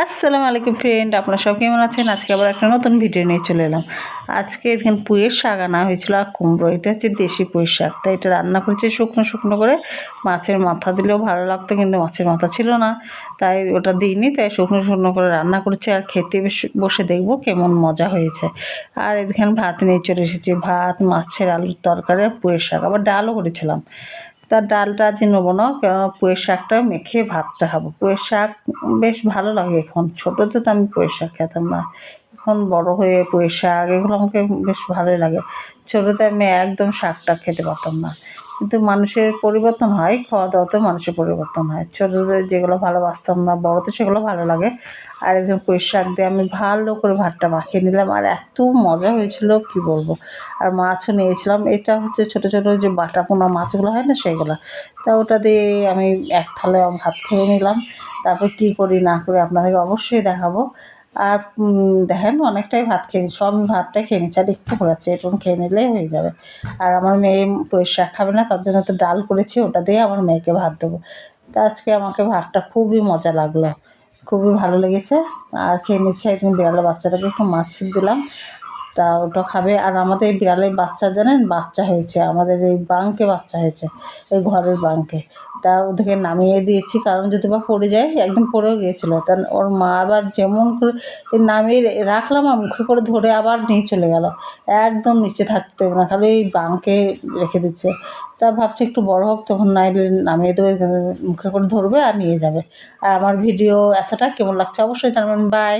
আসসালামু আলাইকুম ফ্রেন্ড, আপনারা সব কেমন আছেন? আজকে আবার একটা নতুন ভিডিও নিয়ে চলে এলাম। আজকে এখানে পুঁইয়ের শাক আনা হয়েছিল আর কুমড়ো, এটা হচ্ছে দেশি পুঁইয়ের শাক। তাই এটা রান্না করেছি শুকনো শুকনো করে। মাছের মাথা দিলেও ভালো লাগতো, কিন্তু মাছের মাথা ছিল না, তাই ওটা দিইনি। তাই শুকনো শুকনো করে রান্না করেছি, আর খেতে বসে দেখবো কেমন মজা হয়েছে। আর এখানে ভাত নিয়ে চলে এসেছি, ভাত, মাছের আলুর তরকারি আর পুঁইয়ের শাক, আবার ডালও করেছিলাম। তার ডালটা আজ নেবো না, কেননা পুঁইয়ের শাকটা মেখে ভাতটা খাবো। পুঁইয়ের শাক বেশ ভালো লাগে। এখন ছোটোতে তো আমি পুঁইয়ের শাক খেতাম না, এখন বড় হয়ে পুঁইয়ের শাক এগুলো আমাকে বেশ ভালোই লাগে। ছোটোতে আমি একদম শাকটা খেতে পারতাম না, কিন্তু মানুষের পরিবর্তন হয়, খাওয়া দাওয়াতেও মানুষের পরিবর্তন হয়। ছোটোদের যেগুলো ভালোবাসতাম না, বড়োতে সেগুলো ভালো লাগে। আর একদম পুঁইয়ের শাক দিয়ে আমি ভালো করে ভাতটা মাখিয়ে নিলাম, আর এত মজা হয়েছিল কি বলবো। আর মাছও নিয়েছিলাম, এটা হচ্ছে ছোটো ছোটো যে বাটা পোনা মাছগুলো হয় না, সেগুলো। তা ওটা দিয়ে আমি এক থালা ভাত খেয়ে নিলাম। তারপর কী করি না করি আপনাদেরকে অবশ্যই দেখাবো। আর দেখেন, অনেকটাই ভাত খেয়ে সব ভাতটাই খেয়ে নিচ্ছি, আর একটু করেছি, এটুকু খেয়ে নিলেই হয়ে যাবে। আর আমার মেয়ে পুঁইয়ের শাক খাবে না, তার জন্য তো ডাল করেছি, ওটা দিয়ে আমার মেয়েকে ভাত দেবো। তা আজকে আমাকে ভাতটা খুবই মজা লাগলো, খুবই ভালো লেগেছে। আর খেয়ে নিচ্ছে। একদিন বিড়ালের বাচ্চাটাকে একটু মাছ দিলাম, তা ওটা খাবে। আর আমাদের এই বিড়ালের বাচ্চা জানেন, বাচ্চা হয়েছে আমাদের এই বাঙ্কে, বাচ্চা হয়েছে এই ঘরের বাঙ্কে। তা ওদেরকে নামিয়ে দিয়েছি, কারণ যদি বা পড়ে যায়, একদম পড়েও গিয়েছিলো। তা ওর মা আবার যেমন করে নামিয়ে রাখলাম, আর মুখে করে ধরে আবার নিয়ে চলে গেল। একদম নিচে থাকতে দেবে না, খালি এই বাঙ্কে রেখে দিচ্ছে। তা ভাবছি একটু বড় হোক, তখন নাইলে নামিয়ে দেবে, মুখে করে ধরবে আর নিয়ে যাবে। আর আমার ভিডিও এতটা কেমন লাগছে অবশ্যই জানাবেন। বাই।